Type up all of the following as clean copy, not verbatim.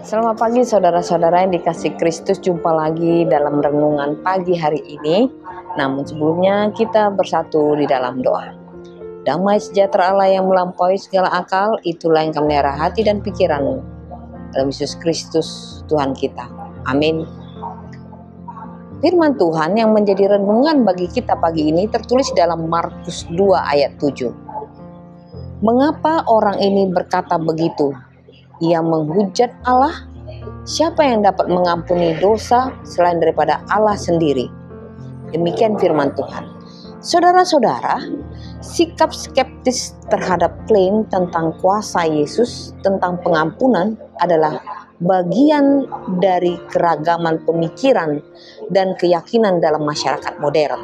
Selamat pagi saudara-saudara yang dikasih Kristus, jumpa lagi dalam renungan pagi hari ini. Namun sebelumnya kita bersatu di dalam doa. Damai sejahtera Allah yang melampaui segala akal, itulah yang akan melihara hati dan pikiranmu dalam Yesus Kristus Tuhan kita. Amin. Firman Tuhan yang menjadi renungan bagi kita pagi ini tertulis dalam Markus 2 ayat 7. Mengapa orang ini berkata begitu? Ia menghujat Allah. Siapa yang dapat mengampuni dosa selain daripada Allah sendiri? Demikian firman Tuhan. Saudara-saudara, sikap skeptis terhadap klaim tentang kuasa Yesus, tentang pengampunan adalah bagian dari keragaman pemikiran dan keyakinan dalam masyarakat modern.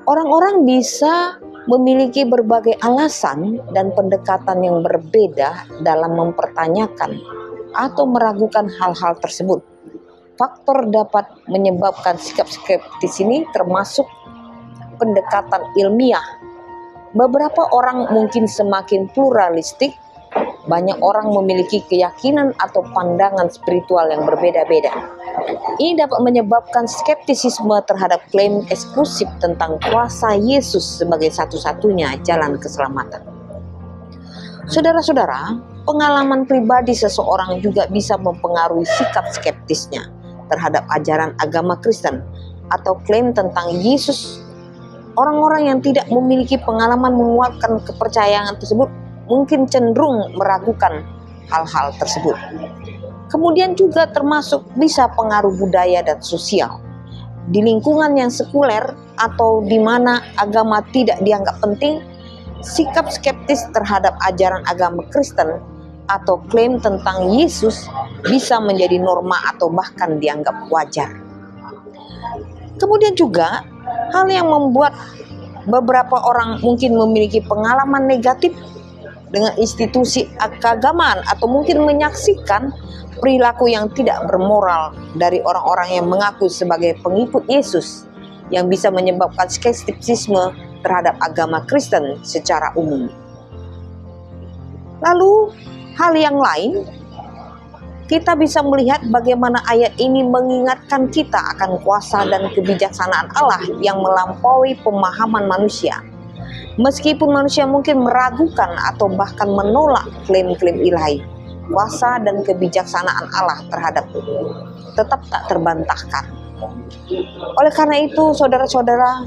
Orang-orang bisa memiliki berbagai alasan dan pendekatan yang berbeda dalam mempertanyakan atau meragukan hal-hal tersebut. Faktor dapat menyebabkan sikap skeptis ini termasuk pendekatan ilmiah. Beberapa orang mungkin semakin pluralistik. Banyak orang memiliki keyakinan atau pandangan spiritual yang berbeda-beda. Ini dapat menyebabkan skeptisisme terhadap klaim eksklusif tentang kuasa Yesus sebagai satu-satunya jalan keselamatan. Saudara-saudara, pengalaman pribadi seseorang juga bisa mempengaruhi sikap skeptisnya terhadap ajaran agama Kristen atau klaim tentang Yesus. Orang-orang yang tidak memiliki pengalaman menguatkan kepercayaan tersebut mungkin cenderung meragukan hal-hal tersebut. Kemudian juga termasuk bisa pengaruh budaya dan sosial. Di lingkungan yang sekuler atau di mana agama tidak dianggap penting, sikap skeptis terhadap ajaran agama Kristen atau klaim tentang Yesus bisa menjadi norma atau bahkan dianggap wajar. Kemudian juga hal yang membuat beberapa orang mungkin memiliki pengalaman negatif dengan institusi keagamaan atau mungkin menyaksikan perilaku yang tidak bermoral dari orang-orang yang mengaku sebagai pengikut Yesus yang bisa menyebabkan skeptisisme terhadap agama Kristen secara umum. Lalu hal yang lain, kita bisa melihat bagaimana ayat ini mengingatkan kita akan kuasa dan kebijaksanaan Allah yang melampaui pemahaman manusia. Meskipun manusia mungkin meragukan atau bahkan menolak klaim-klaim ilahi, kuasa dan kebijaksanaan Allah terhadap tetap tak terbantahkan. Oleh karena itu, saudara-saudara,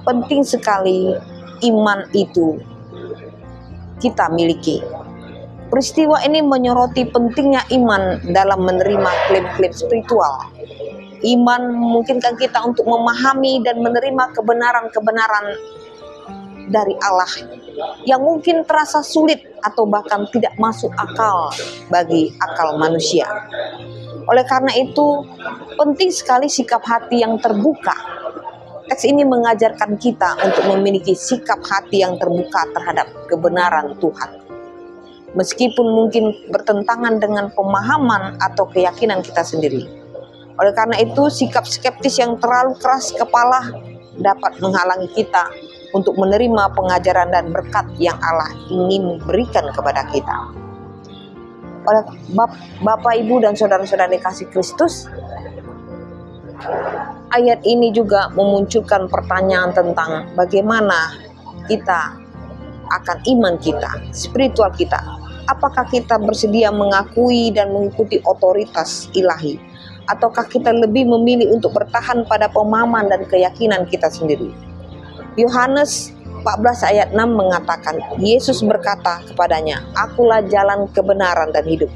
penting sekali iman itu kita miliki. Peristiwa ini menyoroti pentingnya iman dalam menerima klaim-klaim spiritual. Iman memungkinkan kita untuk memahami dan menerima kebenaran-kebenaran dari Allah yang mungkin terasa sulit atau bahkan tidak masuk akal bagi akal manusia. Oleh karena itu, penting sekali sikap hati yang terbuka. Teks ini mengajarkan kita untuk memiliki sikap hati yang terbuka terhadap kebenaran Tuhan. Meskipun mungkin bertentangan dengan pemahaman atau keyakinan kita sendiri. Oleh karena itu, sikap skeptis yang terlalu keras kepala dapat menghalangi kita untuk menerima pengajaran dan berkat yang Allah ingin berikan kepada kita. Oleh Bapak, Ibu, dan saudara-saudara dikasih Kristus, ayat ini juga memunculkan pertanyaan tentang bagaimana kita akan iman kita, spiritual kita. Apakah kita bersedia mengakui dan mengikuti otoritas ilahi? Ataukah kita lebih memilih untuk bertahan pada pemahaman dan keyakinan kita sendiri? Yohanes 14 ayat 6 mengatakan, Yesus berkata kepadanya, "Akulah jalan, kebenaran, dan hidup.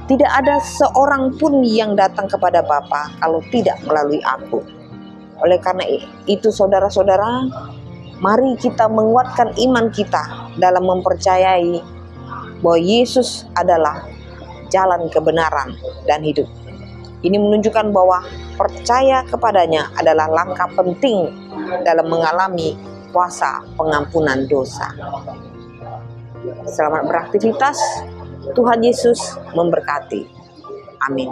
Tidak ada seorang pun yang datang kepada Bapa kalau tidak melalui aku." Oleh karena itu, saudara-saudara, mari kita menguatkan iman kita dalam mempercayai bahwa Yesus adalah jalan, kebenaran, dan hidup. Ini menunjukkan bahwa percaya kepadanya adalah langkah penting dalam mengalami kuasa pengampunan dosa. Selamat beraktivitas. Tuhan Yesus memberkati. Amin.